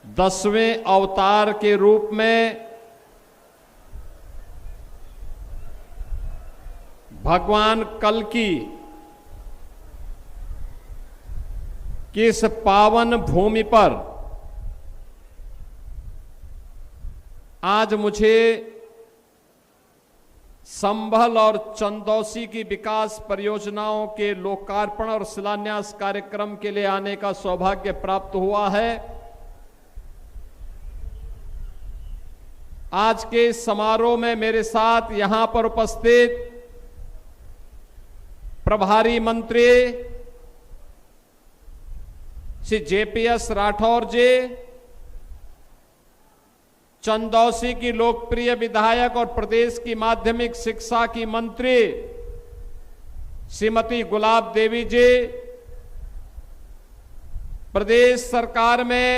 10वें अवतार के रूप में भगवान कल्कि की इस पावन भूमि पर आज मुझे संभल और चंदौसी की विकास परियोजनाओं के लोकार्पण और शिलान्यास कार्यक्रम के लिए आने का सौभाग्य प्राप्त हुआ है। आज के इस समारोह में मेरे साथ यहां पर उपस्थित प्रभारी मंत्री श्री जेपीएस राठौर जी, चंदौसी की लोकप्रिय विधायक और प्रदेश की माध्यमिक शिक्षा की मंत्री श्रीमती गुलाब देवी जी, प्रदेश सरकार में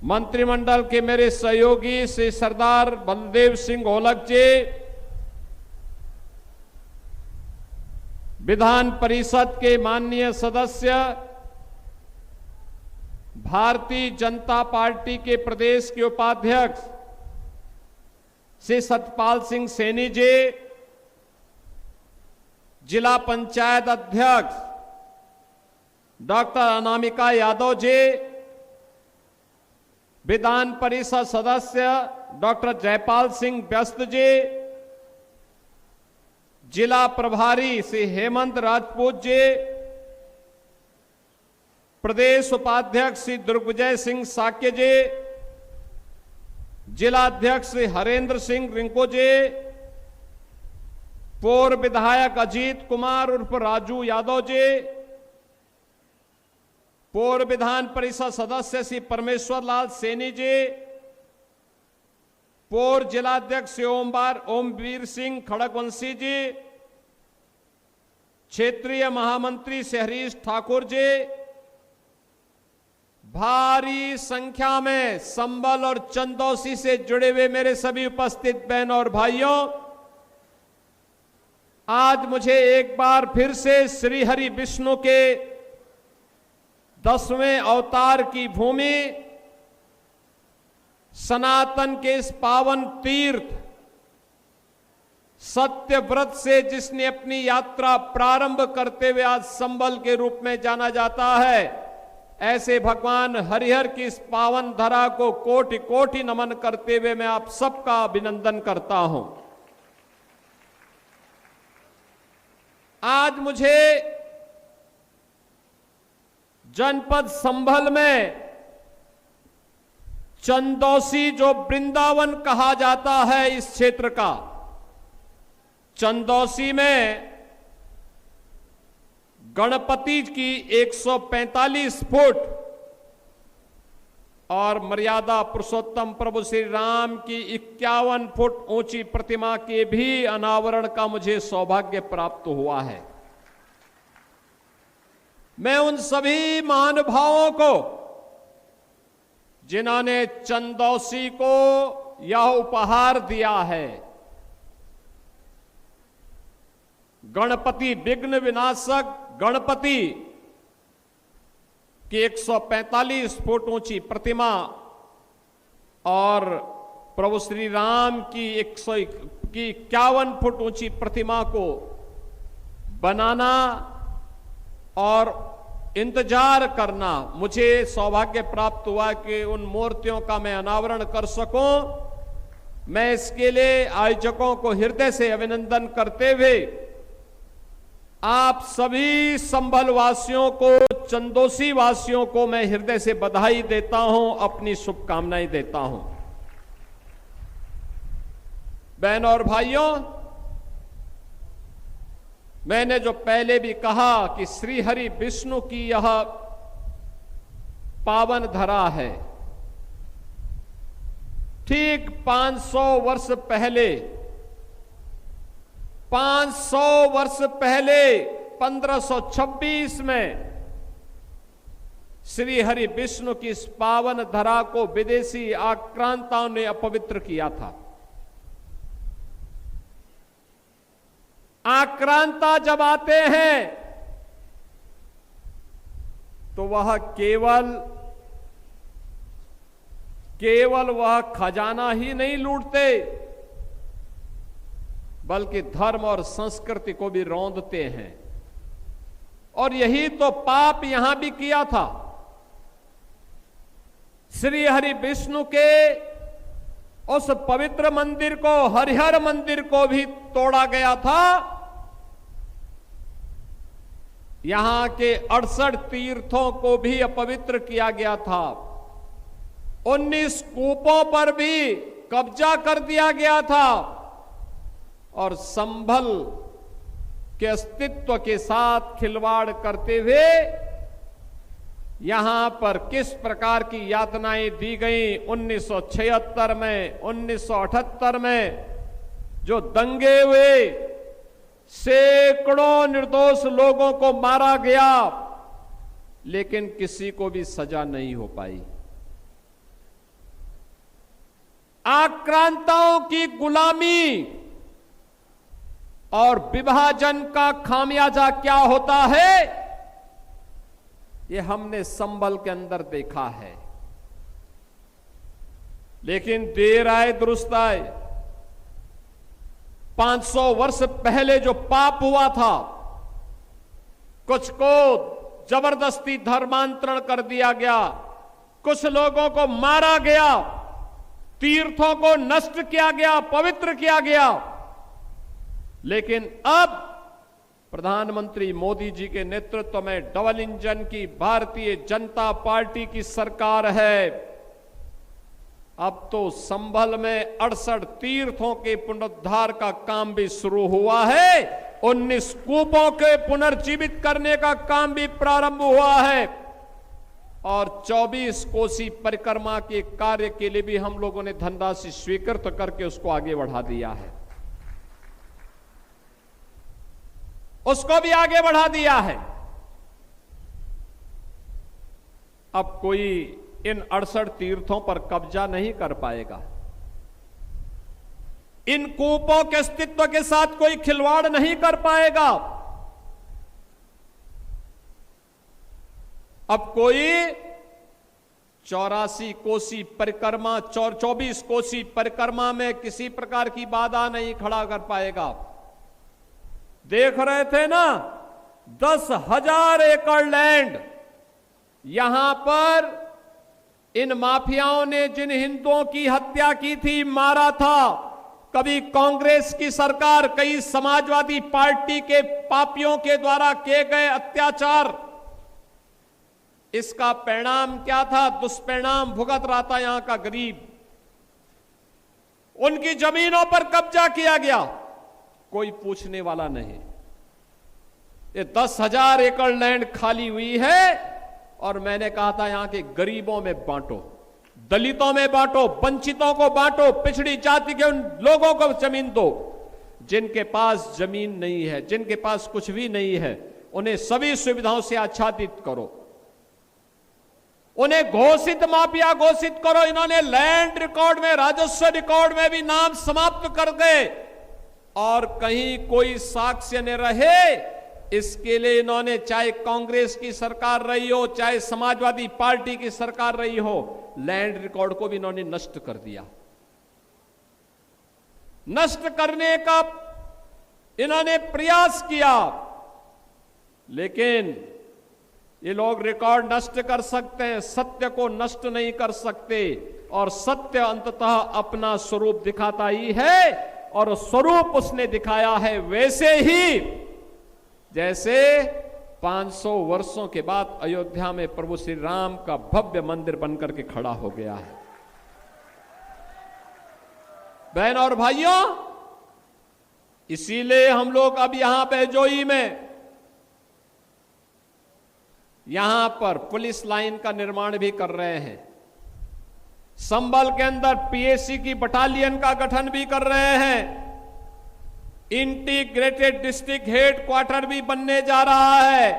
मंत्रिमंडल के मेरे सहयोगी श्री सरदार बलदेव सिंह ओलख जी, विधान परिषद के माननीय सदस्य, भारतीय जनता पार्टी के प्रदेश के उपाध्यक्ष श्री सतपाल सिंह सैनी जी, जिला पंचायत अध्यक्ष डॉक्टर अनामिका यादव जी, विधान परिषद सदस्य डॉक्टर जयपाल सिंह व्यस्त जी, जिला प्रभारी श्री हेमंत राजपूत जी, प्रदेश उपाध्यक्ष श्री दुर्गविजय सिंह साक्य जी, जिला अध्यक्ष श्री हरेंद्र सिंह रिंको जी, पूर्व विधायक अजीत कुमार उर्फ राजू यादव जी, पूर्व विधान परिषद सदस्य श्री परमेश्वर लाल सैनी जी, पूर्व जिलाध्यक्ष श्री ओमवीर सिंह खड़गवंशी जी, क्षेत्रीय महामंत्री श्री हरीश ठाकुर जी, भारी संख्या में संभल और चंदौसी से जुड़े हुए मेरे सभी उपस्थित बहनों और भाइयों, आज मुझे एक बार फिर से श्री हरि विष्णु के 10वें अवतार की भूमि, सनातन के इस पावन तीर्थ सत्यव्रत से जिसने अपनी यात्रा प्रारंभ करते हुए आज संभल के रूप में जाना जाता है, ऐसे भगवान हरिहर की इस पावन धरा को कोटि कोटि नमन करते हुए मैं आप सबका अभिनंदन करता हूं। आज मुझे जनपद संभल में चंदौसी, जो वृंदावन कहा जाता है इस क्षेत्र का, चंदौसी में गणपति की 145 फुट और मर्यादा पुरुषोत्तम प्रभु श्री राम की 51 फुट ऊंची प्रतिमा के भी अनावरण का मुझे सौभाग्य प्राप्त हुआ है। मैं उन सभी महानुभावों को, जिन्होंने चंदौसी को यह उपहार दिया है, गणपति विघ्न विनाशक गणपति की 145 फुट ऊंची प्रतिमा और प्रभु श्री राम की 51 फुट ऊंची प्रतिमा को बनाना और इंतजार करना, मुझे सौभाग्य प्राप्त हुआ कि उन मूर्तियों का मैं अनावरण कर सकूं। मैं इसके लिए आयोजकों को हृदय से अभिनंदन करते हुए आप सभी संभल वासियों को, चंदौसी वासियों को मैं हृदय से बधाई देता हूं, अपनी शुभकामनाएं देता हूं। बहनों और भाइयों, मैंने जो पहले भी कहा कि श्री हरि विष्णु की यह पावन धरा है, ठीक 500 वर्ष पहले 1526 में श्री हरि विष्णु की इस पावन धरा को विदेशी आक्रांताओं ने अपवित्र किया था। आक्रांता जब आते हैं तो वह केवल केवल वह खजाना ही नहीं लूटते, बल्कि धर्म और संस्कृति को भी रौंदते हैं। और यही तो पाप यहां भी किया था। श्री हरि विष्णु के उस पवित्र मंदिर को, हरिहर मंदिर को भी तोड़ा गया था। यहां के 68 तीर्थों को भी अपवित्र किया गया था। 19 कूपों पर भी कब्जा कर दिया गया था। और संभल के अस्तित्व के साथ खिलवाड़ करते हुए यहां पर किस प्रकार की यातनाएं दी गई। 1976 में, 1978 में जो दंगे हुए, सैकड़ों निर्दोष लोगों को मारा गया, लेकिन किसी को भी सजा नहीं हो पाई। आक्रांताओं की गुलामी और विभाजन का खामियाजा क्या होता है, ये हमने संभल के अंदर देखा है। लेकिन देर आए दुरुस्त आए। 500 वर्ष पहले जो पाप हुआ था, कुछ को जबरदस्ती धर्मांतरण कर दिया गया, कुछ लोगों को मारा गया, तीर्थों को नष्ट किया गया, पवित्र किया गया। लेकिन अब प्रधानमंत्री मोदी जी के नेतृत्व में डबल इंजन की भारतीय जनता पार्टी की सरकार है। अब तो संभल में 68 तीर्थों के पुनरुद्धार का काम भी शुरू हुआ है। 19 कूपों के पुनर्जीवित करने का काम भी प्रारंभ हुआ है। और 24 कोसी परिक्रमा के कार्य के लिए भी हम लोगों ने धनराशि स्वीकृत करके उसको आगे बढ़ा दिया है, उसको भी आगे बढ़ा दिया है। अब कोई इन 68 तीर्थों पर कब्जा नहीं कर पाएगा। इन कूपों के अस्तित्व के साथ कोई खिलवाड़ नहीं कर पाएगा। अब कोई 84 कोसी परिक्रमा, 24 कोसी परिक्रमा में किसी प्रकार की बाधा नहीं खड़ा कर पाएगा। देख रहे थे ना, 10,000 एकड़ लैंड यहां पर इन माफियाओं ने जिन हिंदुओं की हत्या की थी, मारा था, कभी कांग्रेस की सरकार, कई समाजवादी पार्टी के पापियों के द्वारा किए गए अत्याचार, इसका परिणाम क्या था? दुष्परिणाम भुगत रहा था यहां का गरीब। उनकी जमीनों पर कब्जा किया गया, कोई पूछने वाला नहीं। ये 10,000 एकड़ लैंड खाली हुई है और मैंने कहा था यहां के गरीबों में बांटो, दलितों में बांटो, वंचितों को बांटो, पिछड़ी जाति के उन लोगों को जमीन दो जिनके पास जमीन नहीं है, जिनके पास कुछ भी नहीं है, उन्हें सभी सुविधाओं से आच्छादित करो, उन्हें घोषित माफिया घोषित करो। इन्होंने लैंड रिकॉर्ड में, राजस्व रिकॉर्ड में भी नाम समाप्त कर गए और कहीं कोई साक्ष्य न रहे, इसके लिए इन्होंने, चाहे कांग्रेस की सरकार रही हो, चाहे समाजवादी पार्टी की सरकार रही हो, लैंड रिकॉर्ड को भी इन्होंने नष्ट कर दिया। नष्ट करने का इन्होंने प्रयास किया, लेकिन ये लोग रिकॉर्ड नष्ट कर सकते हैं, सत्य को नष्ट नहीं कर सकते। और सत्य अंततः अपना स्वरूप दिखाता ही है, और स्वरूप उसने दिखाया है वैसे ही जैसे 500 वर्षों के बाद अयोध्या में प्रभु श्री राम का भव्य मंदिर बनकर के खड़ा हो गया है। बहन और भाइयों, इसीलिए हम लोग अब यहां पे जोई में, यहां पर पुलिस लाइन का निर्माण भी कर रहे हैं। संभल के अंदर पीएसी की बटालियन का गठन भी कर रहे हैं। इंटीग्रेटेड डिस्ट्रिक्ट हेड क्वार्टर भी बनने जा रहा है।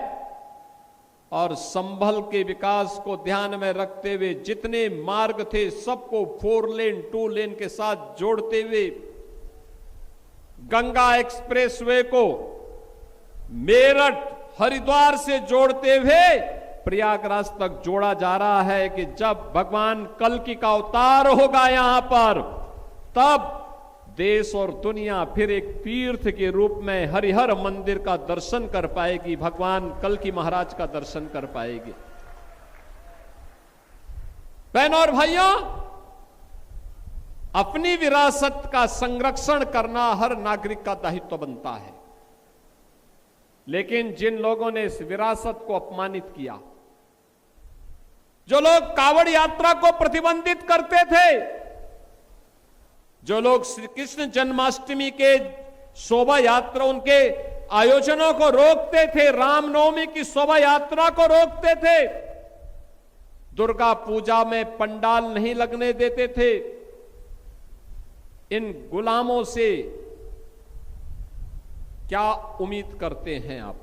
और संभल के विकास को ध्यान में रखते हुए जितने मार्ग थे सबको 4 लेन 2 लेन के साथ जोड़ते हुए, गंगा एक्सप्रेसवे को मेरठ हरिद्वार से जोड़ते हुए प्रयागराज तक जोड़ा जा रहा है कि जब भगवान कल्कि का अवतार होगा यहां पर, तब देश और दुनिया फिर एक तीर्थ के रूप में हरिहर मंदिर का दर्शन कर पाएगी, भगवान कल्कि महाराज का दर्शन कर पाएगी। बहनों और भाइयों, अपनी विरासत का संरक्षण करना हर नागरिक का दायित्व बनता है, लेकिन जिन लोगों ने इस विरासत को अपमानित किया, जो लोग कावड़ यात्रा को प्रतिबंधित करते थे, जो लोग श्री कृष्ण जन्माष्टमी के शोभा यात्रा उनके आयोजनों को रोकते थे, रामनवमी की शोभा यात्रा को रोकते थे, दुर्गा पूजा में पंडाल नहीं लगने देते थे, इन गुलामों से क्या उम्मीद करते हैं आप?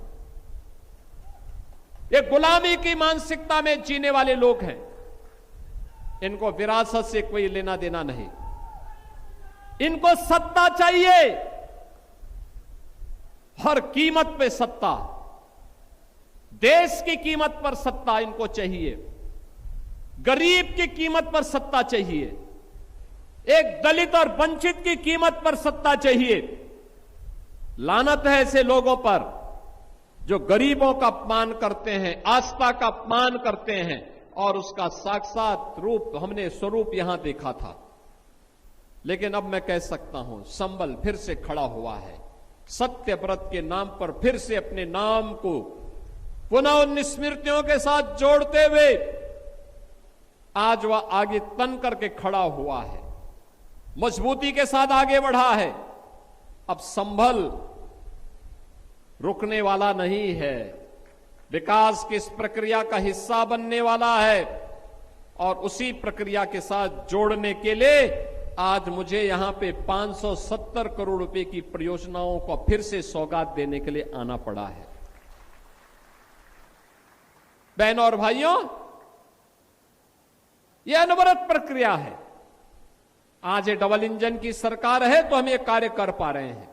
ये गुलामी की मानसिकता में जीने वाले लोग हैं, इनको विरासत से कोई लेना देना नहीं। इनको सत्ता चाहिए, हर कीमत पे सत्ता, देश की कीमत पर सत्ता इनको चाहिए, गरीब की कीमत पर सत्ता चाहिए, एक दलित और वंचित की कीमत पर सत्ता चाहिए। लानत है ऐसे लोगों पर जो गरीबों का अपमान करते हैं, आस्था का अपमान करते हैं, और उसका साक्षात रूप हमने स्वरूप यहां देखा था। लेकिन अब मैं कह सकता हूं, संबल फिर से खड़ा हुआ है, सत्य व्रत के नाम पर फिर से अपने नाम को पुनः उन स्मृतियों के साथ जोड़ते हुए आज वह आगे तन करके खड़ा हुआ है, मजबूती के साथ आगे बढ़ा है। अब संभल रुकने वाला नहीं है, विकास की इस प्रक्रिया का हिस्सा बनने वाला है, और उसी प्रक्रिया के साथ जोड़ने के लिए आज मुझे यहां पे 570 करोड़ रुपए की परियोजनाओं को फिर से सौगात देने के लिए आना पड़ा है। बहनों और भाइयों, यह अनवरत प्रक्रिया है। आज ये डबल इंजन की सरकार है तो हम ये कार्य कर पा रहे हैं।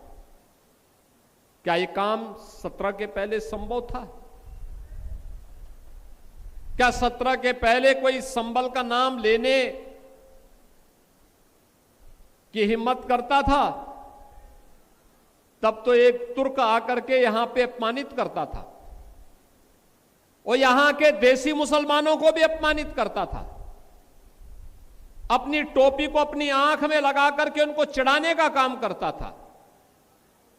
क्या ये काम 17 के पहले संभव था? क्या 17 के पहले कोई संबल का नाम लेने की हिम्मत करता था? तब तो एक तुर्क आकर के यहां पे अपमानित करता था, और यहां के देसी मुसलमानों को भी अपमानित करता था, अपनी टोपी को अपनी आंख में लगा करके उनको चिढ़ाने का काम करता था,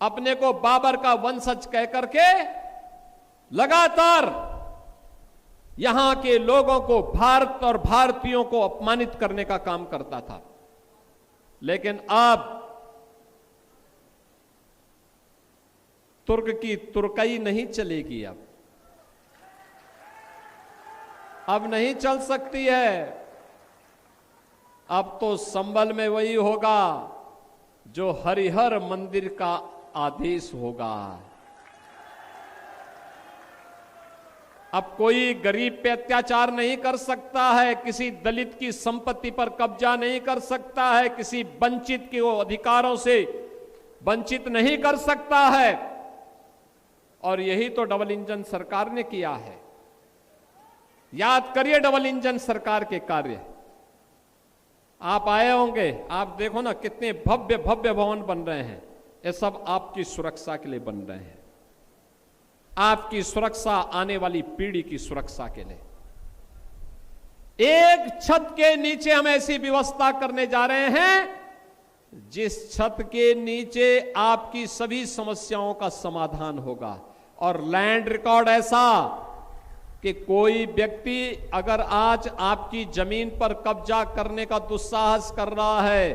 अपने को बाबर का वंशज कह करके लगातार यहां के लोगों को, भारत और भारतीयों को अपमानित करने का काम करता था। लेकिन अब तुर्क की तुर्कई नहीं चलेगी, अब नहीं चल सकती है। अब तो संबल में वही होगा जो हरिहर मंदिर का आदेश होगा। अब कोई गरीब पे अत्याचार नहीं कर सकता है, किसी दलित की संपत्ति पर कब्जा नहीं कर सकता है, किसी वंचित के अधिकारों से वंचित नहीं कर सकता है। और यही तो डबल इंजन सरकार ने किया है। याद करिए डबल इंजन सरकार के कार्य। आप आए होंगे, आप देखो ना कितने भव्य भव्य भवन बन रहे हैं। ये सब आपकी सुरक्षा के लिए बन रहे हैं, आपकी सुरक्षा, आने वाली पीढ़ी की सुरक्षा के लिए। एक छत के नीचे हम ऐसी व्यवस्था करने जा रहे हैं जिस छत के नीचे आपकी सभी समस्याओं का समाधान होगा। और लैंड रिकॉर्ड ऐसा कि कोई व्यक्ति अगर आज आपकी जमीन पर कब्जा करने का दुस्साहस कर रहा है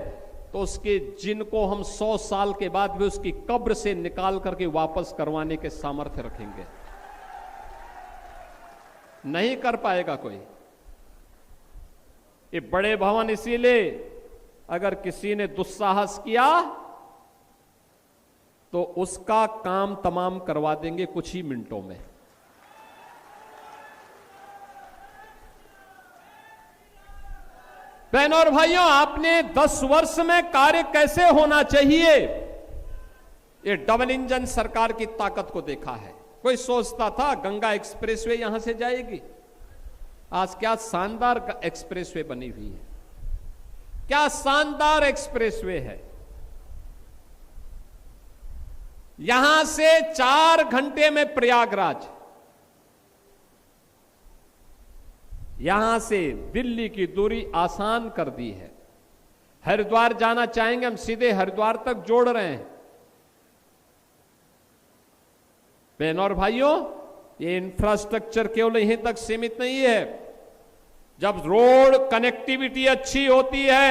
तो उसके जिनको हम 100 साल के बाद भी उसकी कब्र से निकाल करके वापस करवाने के सामर्थ्य रखेंगे। नहीं कर पाएगा कोई। ये बड़े भवन इसीलिए अगर किसी ने दुस्साहस किया तो उसका काम तमाम करवा देंगे कुछ ही मिनटों में। बहनों और भाइयों, आपने 10 वर्ष में कार्य कैसे होना चाहिए, ये डबल इंजन सरकार की ताकत को देखा है। कोई सोचता था गंगा एक्सप्रेसवे यहां से जाएगी, आज क्या शानदार एक्सप्रेसवे बनी हुई है, क्या शानदार एक्सप्रेसवे है। यहां से 4 घंटे में प्रयागराज, यहां से दिल्ली की दूरी आसान कर दी है। हरिद्वार जाना चाहेंगे, हम सीधे हरिद्वार तक जोड़ रहे हैं। बहनों और भाइयों, ये इंफ्रास्ट्रक्चर केवल यहीं तक सीमित नहीं है। जब रोड कनेक्टिविटी अच्छी होती है,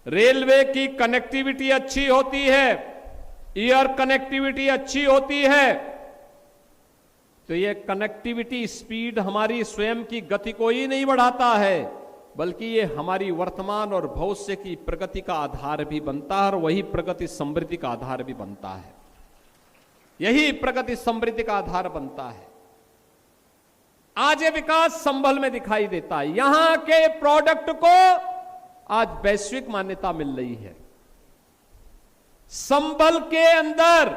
रेलवे की कनेक्टिविटी अच्छी होती है, एयर कनेक्टिविटी अच्छी होती है, तो ये कनेक्टिविटी स्पीड हमारी स्वयं की गति को ही नहीं बढ़ाता है, बल्कि ये हमारी वर्तमान और भविष्य की प्रगति का आधार भी बनता है, और वही प्रगति समृद्धि का आधार भी बनता है। यही प्रगति समृद्धि का आधार बनता है। आज ये विकास संभल में दिखाई देता है। यहां के प्रोडक्ट को आज वैश्विक मान्यता मिल रही है। संभल के अंदर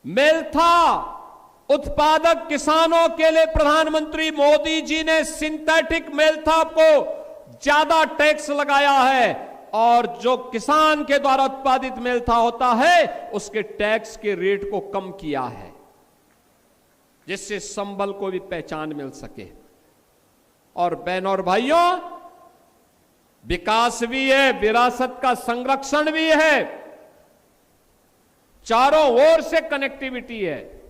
मेल्था उत्पादक किसानों के लिए प्रधानमंत्री मोदी जी ने सिंथेटिक मेल्था को ज्यादा टैक्स लगाया है, और जो किसान के द्वारा उत्पादित मेल्था होता है उसके टैक्स के रेट को कम किया है, जिससे संभल को भी पहचान मिल सके। और बहनों और भाइयों, विकास भी है, विरासत का संरक्षण भी है, चारों ओर से कनेक्टिविटी है।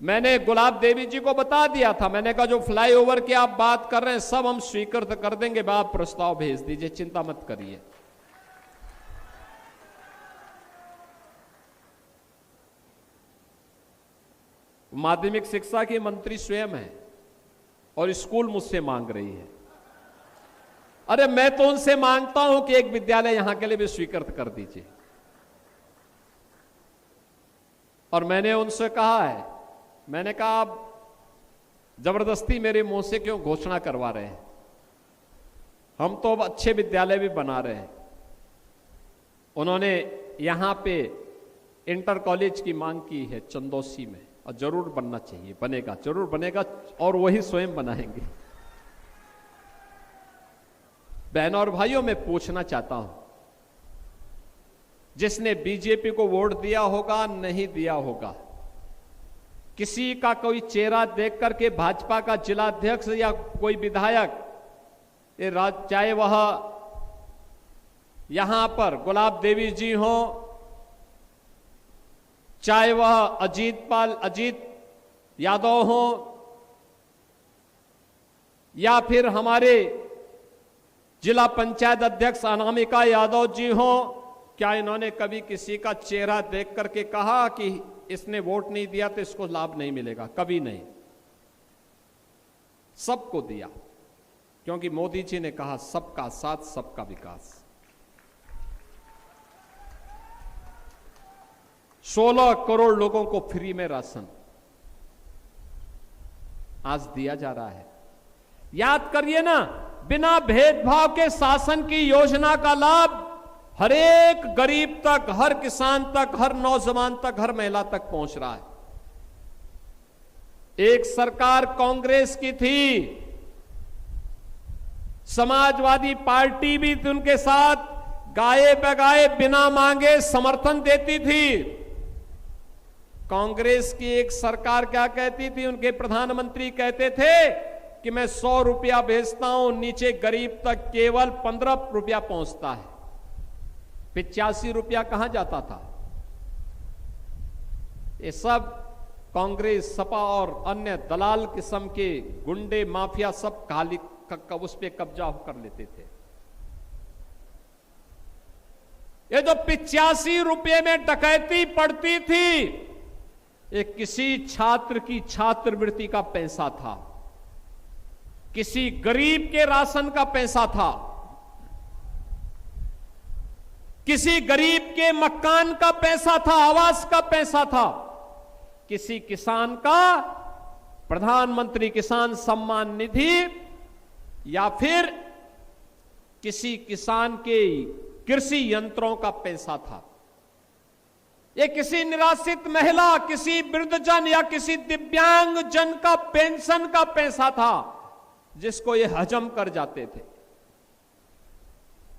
मैंने गुलाब देवी जी को बता दिया था, मैंने कहा जो फ्लाईओवर की आप बात कर रहे हैं सब हम स्वीकृत कर देंगे, आप प्रस्ताव भेज दीजिए, चिंता मत करिए। माध्यमिक शिक्षा की मंत्री स्वयं है और स्कूल मुझसे मांग रही है। अरे मैं तो उनसे मांगता हूं कि एक विद्यालय यहां के लिए भी स्वीकृत कर दीजिए। और मैंने उनसे कहा है, मैंने कहा आप जबरदस्ती मेरे मुंह से क्यों घोषणा करवा रहे हैं, हम तो अब अच्छे विद्यालय भी बना रहे हैं। उन्होंने यहां पे इंटर कॉलेज की मांग की है चंदौसी में, और जरूर बनना चाहिए, बनेगा, जरूर बनेगा, और वही स्वयं बनाएंगे। बहनों और भाइयों, मैं पूछना चाहता हूं, जिसने बीजेपी को वोट दिया होगा, नहीं दिया होगा, किसी का कोई चेहरा देख करके भाजपा का जिलाध्यक्ष या कोई विधायक, चाहे वह यहां पर गुलाब देवी जी हो, चाहे वह अजीत यादव हो, या फिर हमारे जिला पंचायत अध्यक्ष अनामिका यादव जी हो, क्या इन्होंने कभी किसी का चेहरा देख करके कहा कि इसने वोट नहीं दिया तो इसको लाभ नहीं मिलेगा? कभी नहीं। सबको दिया, क्योंकि मोदी जी ने कहा सबका साथ सबका विकास। 16 करोड़ लोगों को फ्री में राशन आज दिया जा रहा है। याद करिए ना, बिना भेदभाव के शासन की योजना का लाभ हर एक गरीब तक, हर किसान तक, हर नौजवान तक, हर महिला तक पहुंच रहा है। एक सरकार कांग्रेस की थी, समाजवादी पार्टी भी उनके साथ गाए बगाए बिना मांगे समर्थन देती थी। कांग्रेस की एक सरकार क्या कहती थी, उनके प्रधानमंत्री कहते थे कि मैं 100 रुपया भेजता हूं, नीचे गरीब तक केवल 15 रुपया पहुंचता है। 85 रुपया कहां जाता था? ये सब कांग्रेस, सपा और अन्य दलाल किस्म के गुंडे माफिया सब काली उस पे कब्जा कर लेते थे। ये जो 85 रुपये में डकैती पड़ती थी, ये किसी छात्र की छात्रवृत्ति का पैसा था, किसी गरीब के राशन का पैसा था, किसी गरीब के मकान का पैसा था, आवास का पैसा था, किसी किसान का प्रधानमंत्री किसान सम्मान निधि, या फिर किसी किसान के कृषि यंत्रों का पैसा था। ये किसी निराश्रित महिला, किसी वृद्धजन या किसी दिव्यांग जन का पेंशन का पैसा था जिसको ये हजम कर जाते थे।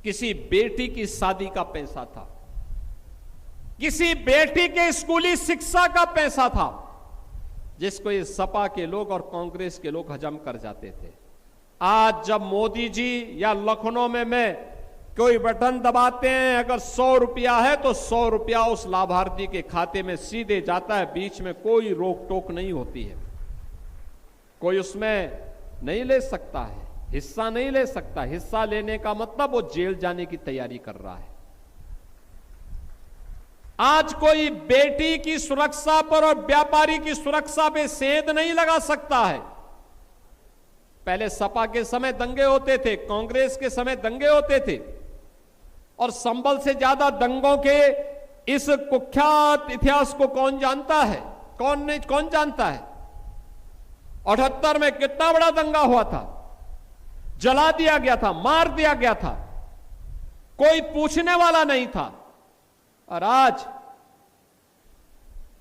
किसी बेटी की शादी का पैसा था, किसी बेटी के स्कूली शिक्षा का पैसा था जिसको ये सपा के लोग और कांग्रेस के लोग हजम कर जाते थे। आज जब मोदी जी या लखनऊ में कोई बटन दबाते हैं, अगर 100 रुपया है तो 100 रुपया उस लाभार्थी के खाते में सीधे जाता है, बीच में कोई रोक टोक नहीं होती है, कोई उसमें नहीं ले सकता है, हिस्सा नहीं ले सकता। हिस्सा लेने का मतलब वो जेल जाने की तैयारी कर रहा है। आज कोई बेटी की सुरक्षा पर और व्यापारी की सुरक्षा पे सेंध नहीं लगा सकता है। पहले सपा के समय दंगे होते थे, कांग्रेस के समय दंगे होते थे, और संभल से ज्यादा दंगों के इस कुख्यात इतिहास को कौन जानता है? कौन जानता है? 78 में कितना बड़ा दंगा हुआ था, जला दिया गया था, मार दिया गया था, कोई पूछने वाला नहीं था। और आज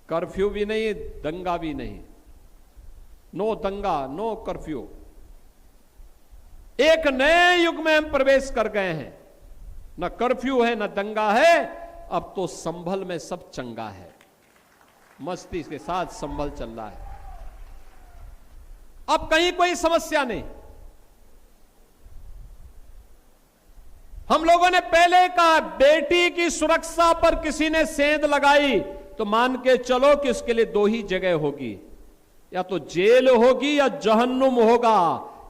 कर्फ्यू भी नहीं, दंगा भी नहीं, नो दंगा नो कर्फ्यू। एक नए युग में हम प्रवेश कर गए हैं। न कर्फ्यू है न दंगा है, अब तो संभल में सब चंगा है, मस्ती के साथ संभल चल रहा है। अब कहीं कोई समस्या नहीं। हम लोगों ने पहले कहा बेटी की सुरक्षा पर किसी ने सेंध लगाई तो मान के चलो कि उसके लिए 2 ही जगह होगी, या तो जेल होगी या जहन्नुम होगा,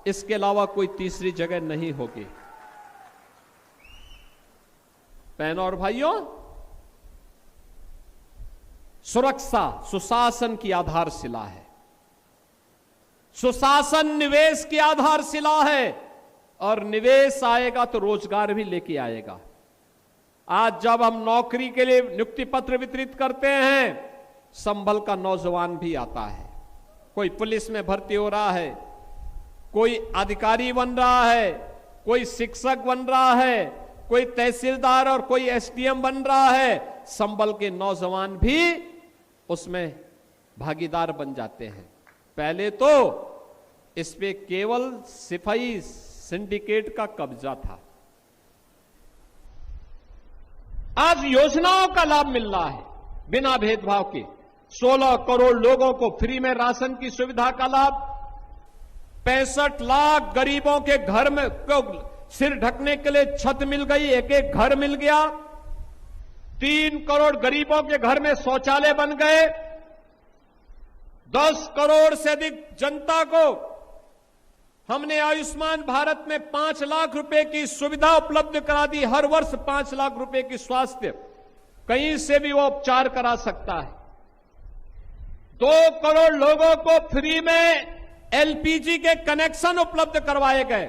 इसके अलावा कोई तीसरी जगह नहीं होगी। बहनों और भाइयों, सुरक्षा सुशासन की आधारशिला है। सुशासन निवेश की आधारशिला है, और निवेश आएगा तो रोजगार भी लेके आएगा। आज जब हम नौकरी के लिए नियुक्ति पत्र वितरित करते हैं, संभल का नौजवान भी आता है, कोई पुलिस में भर्ती हो रहा है, कोई अधिकारी बन रहा है, कोई शिक्षक बन रहा है, कोई तहसीलदार और कोई एसडीएम बन रहा है। संभल के नौजवान भी उसमें भागीदार बन जाते हैं। पहले तो इस पे केवल सिपाही सिंडिकेट का कब्जा था। आज योजनाओं का लाभ मिल रहा है बिना भेदभाव के। 16 करोड़ लोगों को फ्री में राशन की सुविधा का लाभ, 65 लाख गरीबों के घर में सिर ढकने के लिए छत मिल गई, एक घर मिल गया। 3 करोड़ गरीबों के घर में शौचालय बन गए। 10 करोड़ से अधिक जनता को हमने आयुष्मान भारत में 5 लाख रुपए की सुविधा उपलब्ध करा दी। हर वर्ष 5 लाख रुपए की स्वास्थ्य, कहीं से भी वो उपचार करा सकता है। 2 करोड़ लोगों को फ्री में एलपीजी के कनेक्शन उपलब्ध करवाए गए,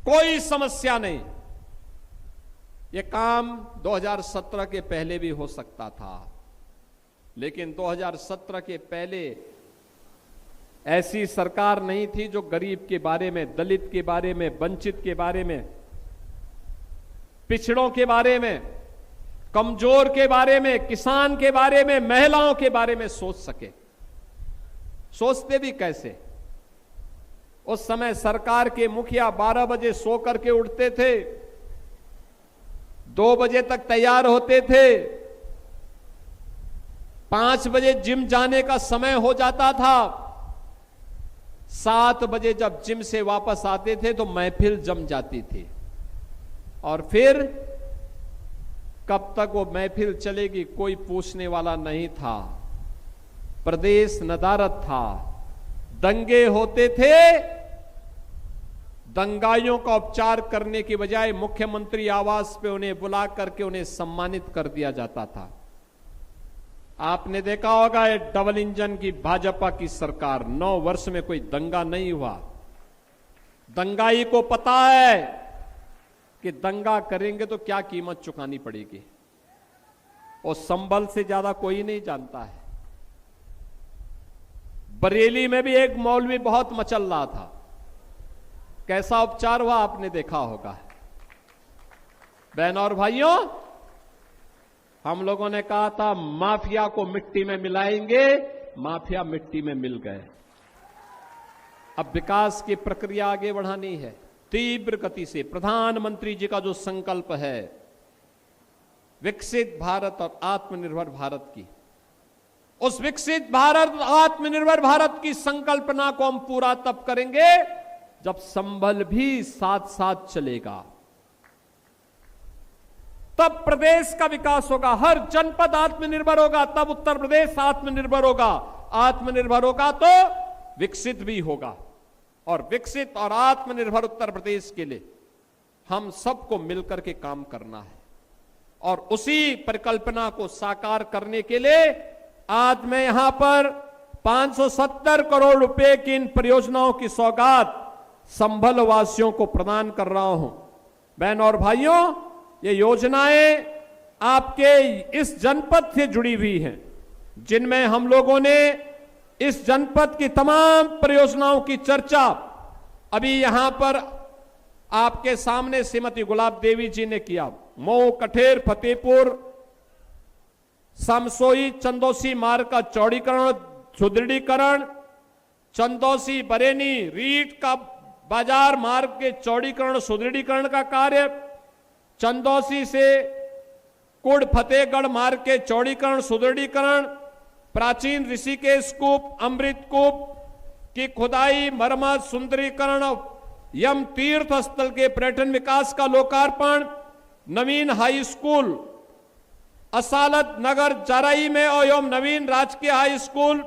कोई समस्या नहीं। ये काम 2017 के पहले भी हो सकता था, लेकिन 2017 के पहले ऐसी सरकार नहीं थी जो गरीब के बारे में, दलित के बारे में, वंचित के बारे में, पिछड़ों के बारे में, कमजोर के बारे में, किसान के बारे में, महिलाओं के बारे में सोच सके। सोचते भी कैसे? उस समय सरकार के मुखिया 12 बजे सो करके उठते थे, 2 बजे तक तैयार होते थे, 5 बजे जिम जाने का समय हो जाता था, 7 बजे जब जिम से वापस आते थे तो महफिल जम जाती थी। और फिर कब तक वो महफिल चलेगी कोई पूछने वाला नहीं था। प्रदेश नदारद था, दंगे होते थे, दंगाइयों का उपचार करने की बजाय मुख्यमंत्री आवास पे उन्हें बुला करके उन्हें सम्मानित कर दिया जाता था। आपने देखा होगा ये डबल इंजन की भाजपा की सरकार, 9 वर्ष में कोई दंगा नहीं हुआ। दंगाई को पता है कि दंगा करेंगे तो क्या कीमत चुकानी पड़ेगी, और संभल से ज्यादा कोई नहीं जानता है। बरेली में भी एक मौलवी बहुत मचल रहा था, कैसा उपचार हुआ आपने देखा होगा। बहनों और भाइयों, हम लोगों ने कहा था माफिया को मिट्टी में मिलाएंगे, माफिया मिट्टी में मिल गए। अब विकास की प्रक्रिया आगे बढ़ानी है तीव्र गति से। प्रधानमंत्री जी का जो संकल्प है विकसित भारत और आत्मनिर्भर भारत की, उस विकसित भारत आत्मनिर्भर भारत की संकल्पना को हम पूरा तब करेंगे जब संबल भी साथ साथ चलेगा, तब प्रदेश का विकास होगा, हर जनपद आत्मनिर्भर होगा, तब उत्तर प्रदेश आत्मनिर्भर होगा। आत्मनिर्भर होगा तो विकसित भी होगा, और विकसित और आत्मनिर्भर उत्तर प्रदेश के लिए हम सबको मिलकर के काम करना है। और उसी परिकल्पना को साकार करने के लिए आज मैं यहां पर 570 करोड़ रुपए की इन परियोजनाओं की सौगात संभल वासियों को प्रदान कर रहा हूं। बहनों और भाइयों, ये योजनाएं आपके इस जनपद से जुड़ी हुई हैं, जिनमें हम लोगों ने इस जनपद की तमाम परियोजनाओं की चर्चा अभी यहां पर आपके सामने श्रीमती गुलाब देवी जी ने किया। मऊ, कठेर, फतेहपुर, समसोई, चंदौसी मार्ग का चौड़ीकरण, सुदृढ़ीकरण, चंदौसी बरेनी रीट का बाजार मार्ग के चौड़ीकरण सुदृढ़ीकरण का कार्य, चंदौसी से कुड़ फतेहगढ़ मार्ग के चौड़ीकरण सुदृढ़ीकरण, प्राचीन ऋषिकेश कूप, अमृत कूप की खुदाई, मरम्मत, सुंदरीकरण, यम तीर्थ स्थल के पर्यटन विकास का लोकार्पण, नवीन हाई स्कूल असालत नगर जराई में एवं नवीन राजकीय हाई स्कूल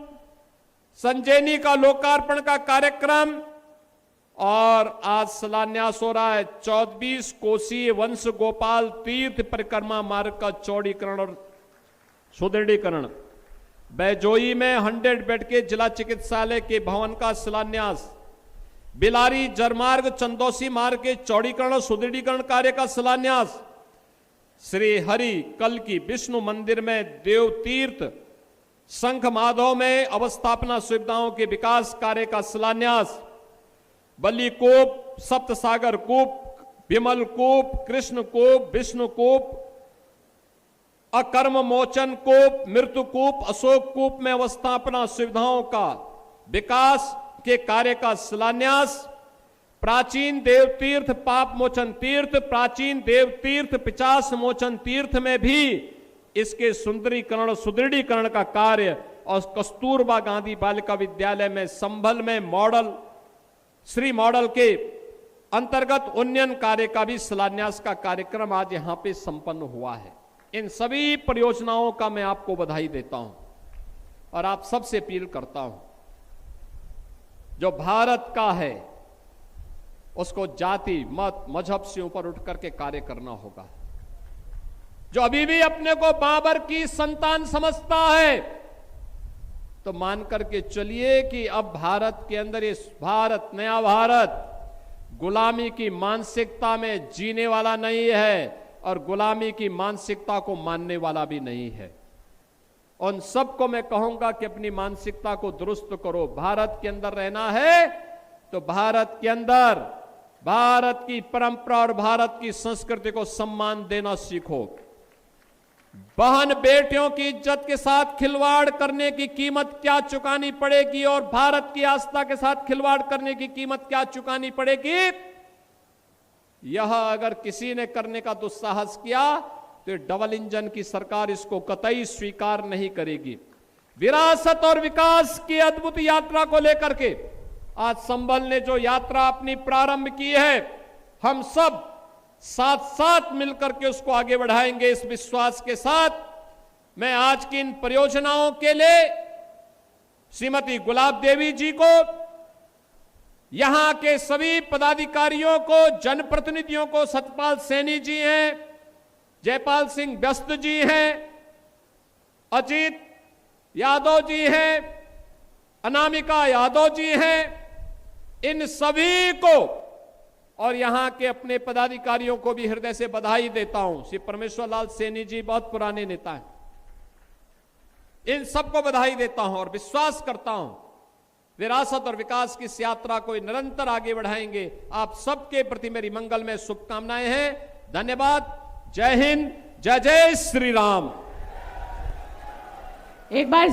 संजैनी का लोकार्पण का कार्यक्रम, और आज शिलान्यास हो रहा है 24 कोसीय वंश गोपाल तीर्थ परिक्रमा मार्ग का चौड़ीकरण और सुदृढ़ीकरण। बैजोई में 100 बेड के जिला चिकित्सालय के भवन का शिलान्यास, बिलारी जरमार्ग चंदौसी मार्ग के चौड़ीकरण और सुदृढ़ीकरण कार्य का शिलान्यास, श्री हरि कल की विष्णु मंदिर में देव तीर्थ संख माधव में अवस्थापना सुविधाओं के विकास कार्य का शिलान्यास, बल्ली कूप, सप्त सागर कूप, विमल कूप, कृष्ण कूप, विष्णु कूप, अकर्म मोचन कूप, मृत्यु कूप, अशोक कूप में अवस्थापना सुविधाओं का विकास के कार्य का शिलान्यास, प्राचीन देव तीर्थ पाप मोचन तीर्थ, प्राचीन देव तीर्थ 50 मोचन तीर्थ में भी इसके सुंदरीकरण और सुदृढ़ीकरण का कार्य, और कस्तूरबा गांधी बालिका विद्यालय में संभल में मॉडल श्री मॉडल के अंतर्गत उन्नयन कार्य का भी शिलान्यास का कार्यक्रम आज यहां पे संपन्न हुआ है। इन सभी परियोजनाओं का मैं आपको बधाई देता हूं और आप सबसे अपील करता हूं, जो भारत का है उसको जाति मत मजहब से ऊपर उठ करके कार्य करना होगा। जो अभी भी अपने को बाबर की संतान समझता है तो मान करके चलिए कि अब भारत के अंदर इस भारत नया भारत गुलामी की मानसिकता में जीने वाला नहीं है और गुलामी की मानसिकता को मानने वाला भी नहीं है। उन सबको मैं कहूंगा कि अपनी मानसिकता को दुरुस्त करो। भारत के अंदर रहना है तो भारत के अंदर भारत की परंपरा और भारत की संस्कृति को सम्मान देना सीखो। बहन बेटियों की इज्जत के साथ खिलवाड़ करने की कीमत क्या चुकानी पड़ेगी और भारत की आस्था के साथ खिलवाड़ करने की कीमत क्या चुकानी पड़ेगी, यह अगर किसी ने करने का दुस्साहस किया तो डबल इंजन की सरकार इसको कतई स्वीकार नहीं करेगी। विरासत और विकास की अद्भुत यात्रा को लेकर के आज संभल ने जो यात्रा अपनी प्रारंभ की है, हम सब साथ साथ मिलकर के उसको आगे बढ़ाएंगे। इस विश्वास के साथ मैं आज की इन परियोजनाओं के लिए श्रीमती गुलाब देवी जी को, यहां के सभी पदाधिकारियों को, जनप्रतिनिधियों को, सतपाल सैनी जी हैं, जयपाल सिंह व्यस्त जी हैं, अजीत यादव जी हैं, अनामिका यादव जी हैं, इन सभी को और यहां के अपने पदाधिकारियों को भी हृदय से बधाई देता हूं। श्री परमेश्वर लाल सैनी जी बहुत पुराने नेता हैं, इन सबको बधाई देता हूं और विश्वास करता हूं विरासत और विकास की इस यात्रा को निरंतर आगे बढ़ाएंगे। आप सबके प्रति मेरी मंगलमय शुभकामनाएं हैं। धन्यवाद। जय हिंद, जय जय श्री राम। एक बार